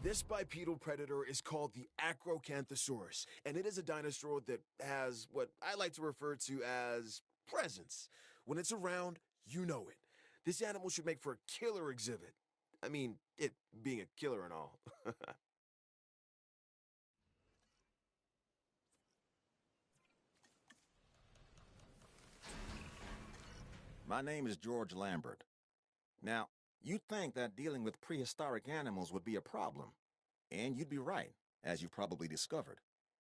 This bipedal predator is called the Acrocanthosaurus, and it is a dinosaur that has what I like to refer to as presence. When it's around, you know it. This animal should make for a killer exhibit. I mean, it being a killer and all. My name is George Lambert. Now, you'd think that dealing with prehistoric animals would be a problem. And you'd be right, as you've probably discovered.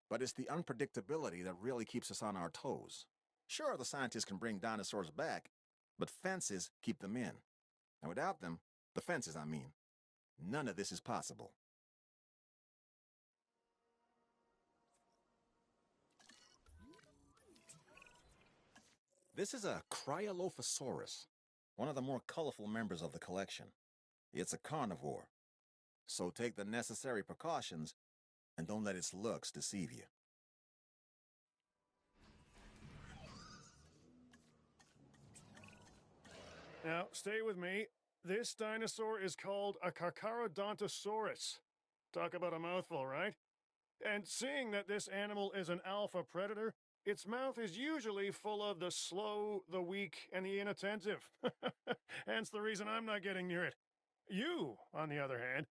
But it's the unpredictability that really keeps us on our toes. Sure, the scientists can bring dinosaurs back, but fences keep them in. And without them, the fences, I mean, none of this is possible. This is a Cryolophosaurus, one of the more colorful members of the collection. It's a carnivore, so take the necessary precautions and don't let its looks deceive you. Now, stay with me. This dinosaur is called a Carcharodontosaurus. Talk about a mouthful, right? And seeing that this animal is an alpha predator, its mouth is usually full of the slow, the weak, and the inattentive. Hence the reason I'm not getting near it. You, on the other hand,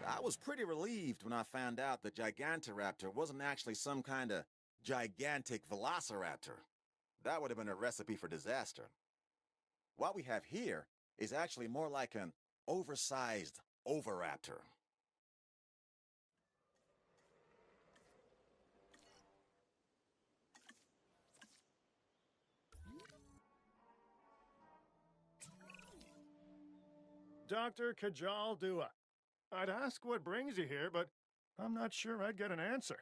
I was pretty relieved when I found out the Gigantoraptor wasn't actually some kind of gigantic velociraptor. That would have been a recipe for disaster. What we have here is actually more like an oversized oviraptor. Dr. Kajal Dua. I'd ask what brings you here, but I'm not sure I'd get an answer.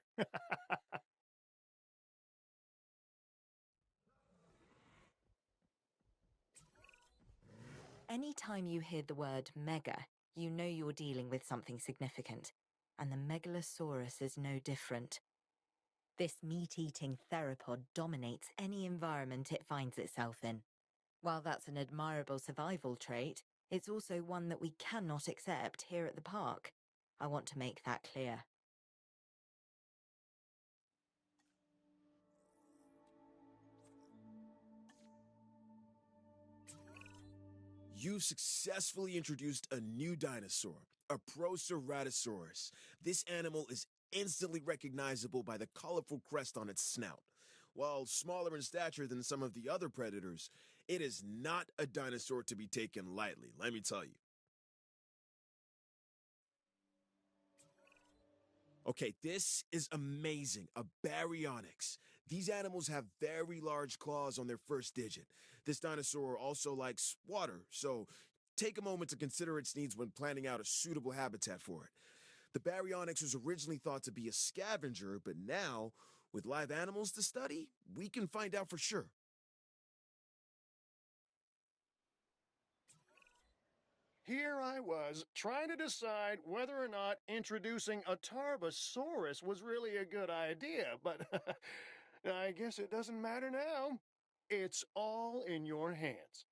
Anytime you hear the word mega, you know you're dealing with something significant, and the Megalosaurus is no different. This meat-eating theropod dominates any environment it finds itself in. While that's an admirable survival trait, it's also one that we cannot accept here at the park. I want to make that clear. You've successfully introduced a new dinosaur, a Proceratosaurus. This animal is instantly recognizable by the colorful crest on its snout. While smaller in stature than some of the other predators, it is not a dinosaur to be taken lightly, let me tell you. Okay, this is amazing, a baryonyx. These animals have very large claws on their first digit. This dinosaur also likes water, so take a moment to consider its needs when planning out a suitable habitat for it. The baryonyx was originally thought to be a scavenger, but now, with live animals to study, we can find out for sure. Here I was, trying to decide whether or not introducing a Tarbosaurus was really a good idea, but I guess it doesn't matter now. It's all in your hands.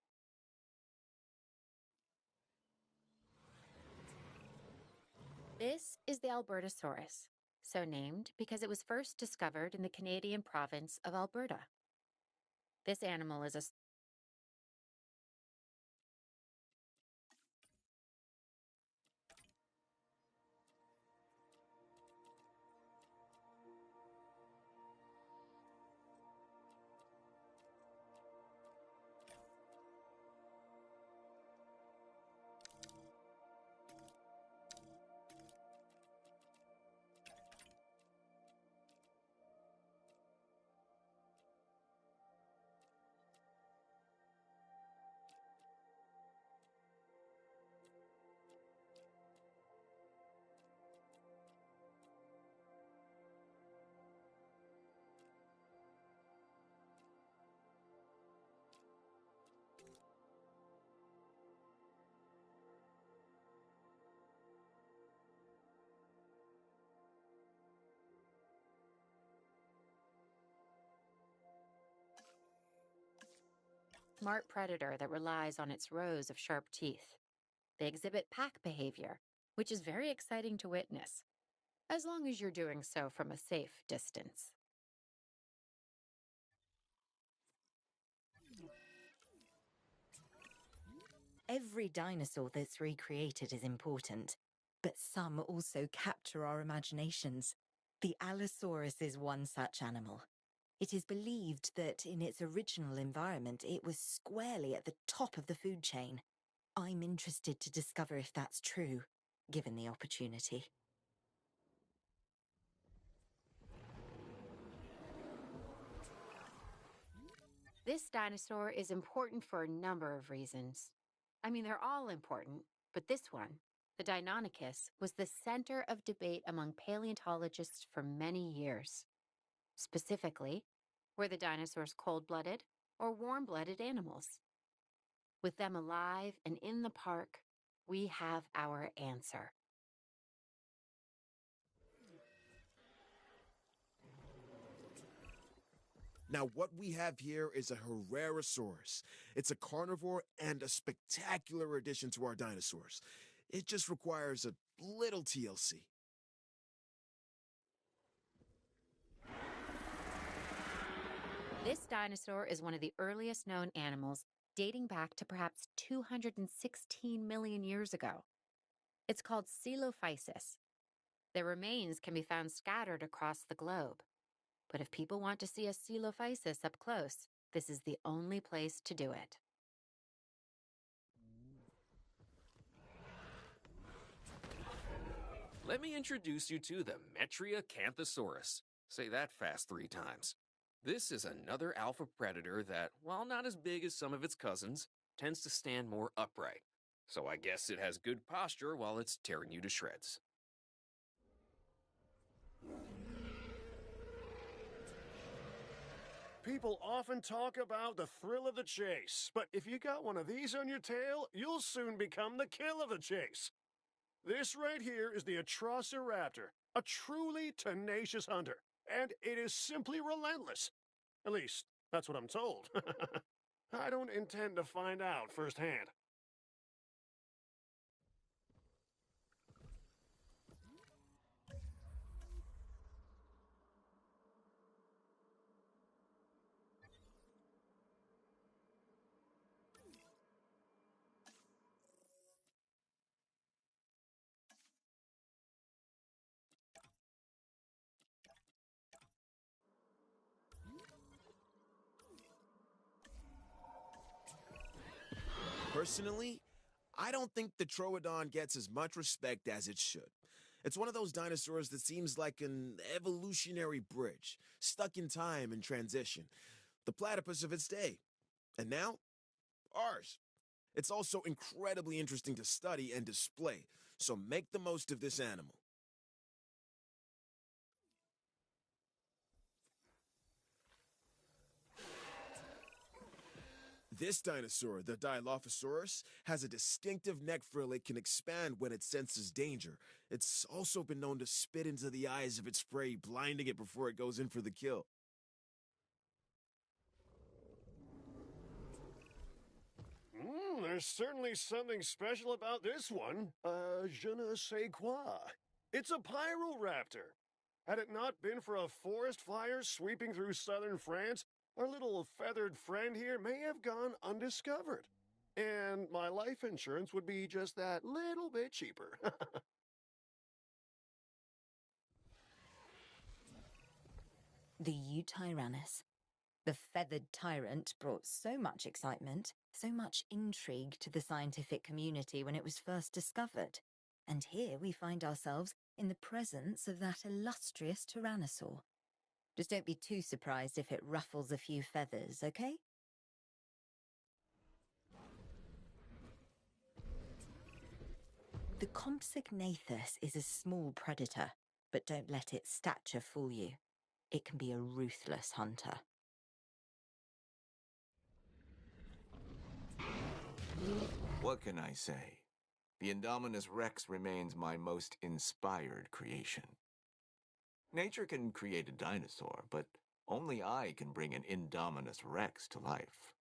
This is the Albertosaurus, so named because it was first discovered in the Canadian province of Alberta. This animal is a smart predator that relies on its rows of sharp teeth. They exhibit pack behavior, which is very exciting to witness, as long as you're doing so from a safe distance. Every dinosaur that's recreated is important, but some also capture our imaginations. The Allosaurus is one such animal. It is believed that in its original environment, it was squarely at the top of the food chain. I'm interested to discover if that's true, given the opportunity. This dinosaur is important for a number of reasons. I mean, they're all important, but this one, the Deinonychus, was the center of debate among paleontologists for many years. Specifically, were the dinosaurs cold-blooded or warm-blooded animals? With them alive and in the park, we have our answer. Now, what we have here is a Herrerasaurus. It's a carnivore and a spectacular addition to our dinosaurs. It just requires a little TLC. This dinosaur is one of the earliest known animals, dating back to perhaps 216 million years ago. It's called Coelophysis. Their remains can be found scattered across the globe. But if people want to see a Coelophysis up close, this is the only place to do it. Let me introduce you to the Metriacanthosaurus. Say that fast 3 times. This is another alpha predator that, while not as big as some of its cousins, tends to stand more upright. So I guess it has good posture while it's tearing you to shreds. People often talk about the thrill of the chase, but if you got one of these on your tail, you'll soon become the kill of the chase. This right here is the Atrociraptor, a truly tenacious hunter, and it is simply relentless. At least, that's what I'm told. I don't intend to find out firsthand. Personally, I don't think the Troodon gets as much respect as it should. It's one of those dinosaurs that seems like an evolutionary bridge, stuck in time and transition. The platypus of its day. And now, ours. It's also incredibly interesting to study and display, so make the most of this animal. This dinosaur, the Dilophosaurus, has a distinctive neck frill it can expand when it senses danger. It's also been known to spit into the eyes of its prey, blinding it before it goes in for the kill. There's certainly something special about this one. Je ne sais quoi. It's a Pyroraptor. Had it not been for a forest fire sweeping through southern France, our little feathered friend here may have gone undiscovered. And my life insurance would be just that little bit cheaper. The Eutyrannus. The feathered tyrant brought so much excitement, so much intrigue to the scientific community when it was first discovered. And here we find ourselves in the presence of that illustrious tyrannosaur. Just don't be too surprised if it ruffles a few feathers, okay? The Compsognathus is a small predator, but don't let its stature fool you. It can be a ruthless hunter. What can I say? The Indominus Rex remains my most inspired creation. Nature can create a dinosaur, but only I can bring an Indominus Rex to life.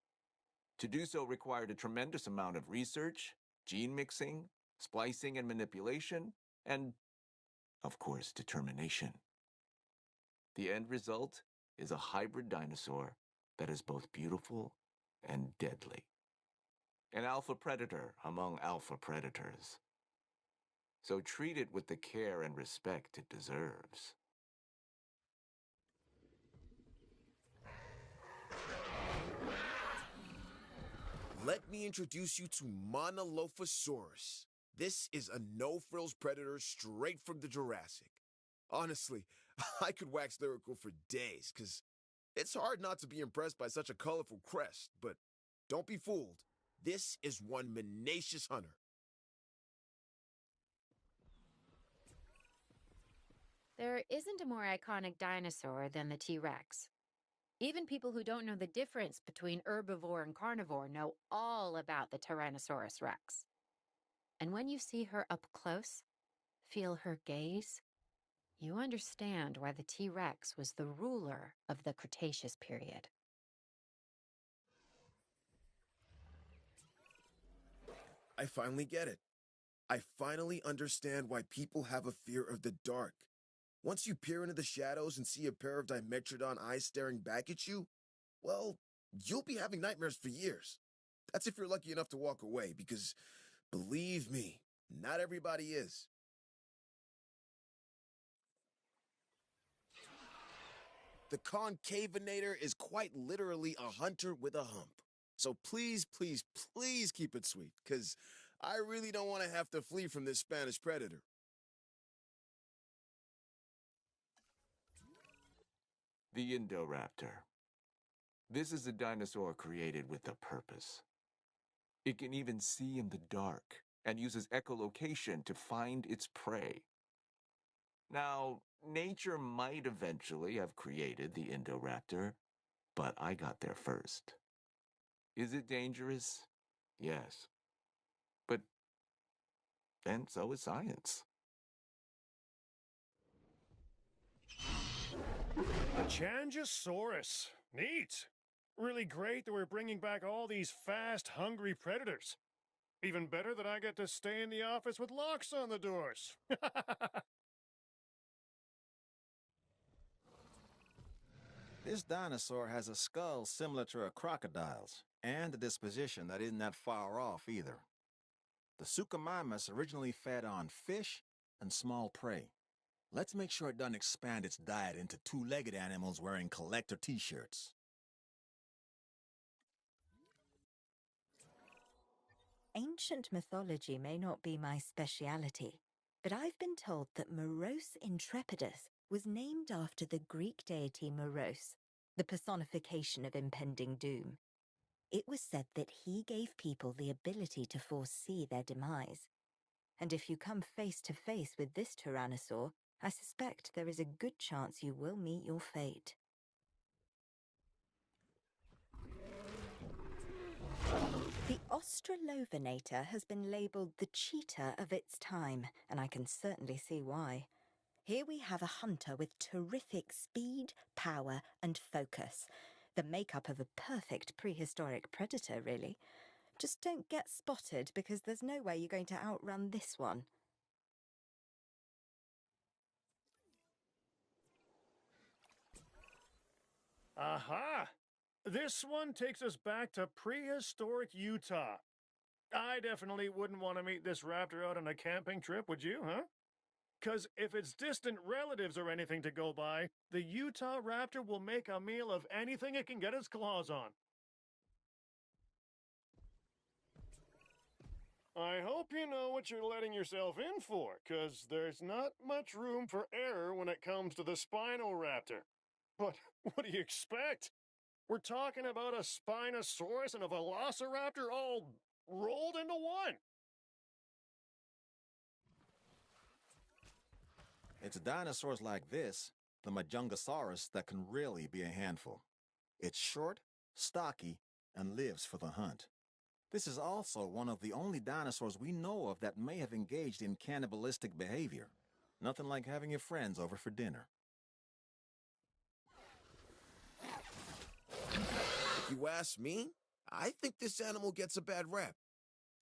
To do so required a tremendous amount of research, gene mixing, splicing and manipulation, and, of course, determination. The end result is a hybrid dinosaur that is both beautiful and deadly. An alpha predator among alpha predators. So treat it with the care and respect it deserves. Let me introduce you to Monolophosaurus. This is a no-frills predator straight from the Jurassic. Honestly, I could wax lyrical for days, because it's hard not to be impressed by such a colorful crest, but don't be fooled. This is one tenacious hunter. There isn't a more iconic dinosaur than the T-Rex. Even people who don't know the difference between herbivore and carnivore know all about the Tyrannosaurus Rex. And when you see her up close, feel her gaze, you understand why the T-Rex was the ruler of the Cretaceous period. I finally get it. I finally understand why people have a fear of the dark. Once you peer into the shadows and see a pair of Dimetrodon eyes staring back at you, well, you'll be having nightmares for years. That's if you're lucky enough to walk away, because believe me, not everybody is. The Concavinator is quite literally a hunter with a hump. So please, please, please keep it sweet, because I really don't want to have to flee from this Spanish predator. The Indoraptor. This is a dinosaur created with a purpose. It can even see in the dark and uses echolocation to find its prey. Now, nature might eventually have created the Indoraptor, but I got there first. Is it dangerous? Yes. But then so is science. A Changosaurus. Neat. Really great that we're bringing back all these fast, hungry predators. Even better that I get to stay in the office with locks on the doors. This dinosaur has a skull similar to a crocodile's, and a disposition that isn't that far off either. The Suchomimus originally fed on fish and small prey. Let's make sure it doesn't expand its diet into two-legged animals wearing collector t-shirts. Ancient mythology may not be my speciality, but I've been told that Moros Intrepidus was named after the Greek deity Moros, the personification of impending doom. It was said that he gave people the ability to foresee their demise. And if you come face to face with this tyrannosaur, I suspect there is a good chance you will meet your fate. The Australovenator has been labelled the cheetah of its time, and I can certainly see why. Here we have a hunter with terrific speed, power, and focus. The makeup of a perfect prehistoric predator, really. Just don't get spotted, because there's no way you're going to outrun this one. Aha! This one takes us back to prehistoric Utah. I definitely wouldn't want to meet this raptor out on a camping trip, would you, huh? 'Cause if it's distant relatives or anything to go by, the Utah raptor will make a meal of anything it can get its claws on. I hope you know what you're letting yourself in for, 'cause there's not much room for error when it comes to the Spinoraptor. But what do you expect? We're talking about a Spinosaurus and a Velociraptor all rolled into one. It's dinosaurs like this, the Majungasaurus, that can really be a handful. It's short, stocky, and lives for the hunt. This is also one of the only dinosaurs we know of that may have engaged in cannibalistic behavior. Nothing like having your friends over for dinner. If you ask me, I think this animal gets a bad rap.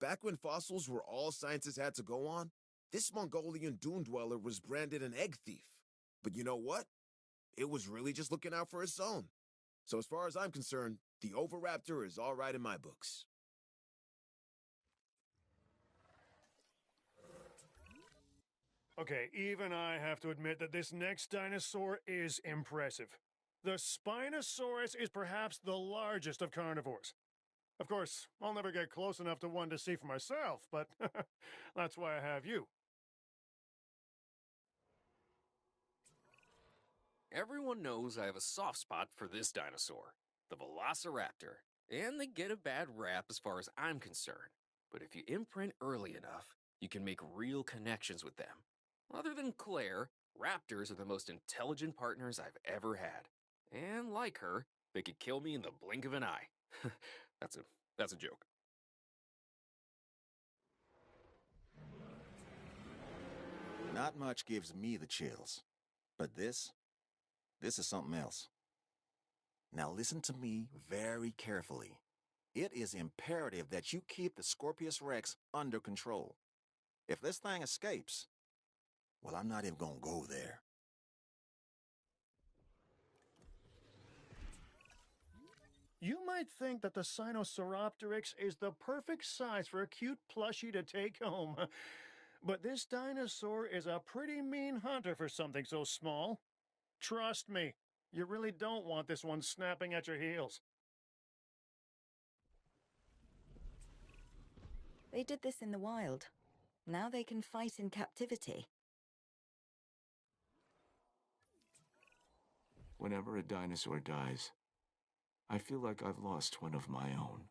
Back when fossils were all scientists had to go on, this Mongolian dune dweller was branded an egg thief. But you know what? It was really just looking out for its own. So as far as I'm concerned, the Oviraptor is all right in my books. Okay, even I have to admit that this next dinosaur is impressive. The Spinosaurus is perhaps the largest of carnivores. Of course, I'll never get close enough to one to see for myself, but that's why I have you. Everyone knows I have a soft spot for this dinosaur, the Velociraptor, and they get a bad rap as far as I'm concerned. But if you imprint early enough, you can make real connections with them. Other than Claire, raptors are the most intelligent partners I've ever had. And like her, they could kill me in the blink of an eye. that's a joke. Not much gives me the chills. But this is something else. Now listen to me very carefully. It is imperative that you keep the Scorpius Rex under control. If this thing escapes, well, I'm not even gonna go there. You might think that the Sinosauropteryx is the perfect size for a cute plushie to take home. But this dinosaur is a pretty mean hunter for something so small. Trust me, you really don't want this one snapping at your heels. They did this in the wild. Now they can fight in captivity. Whenever a dinosaur dies, I feel like I've lost one of my own.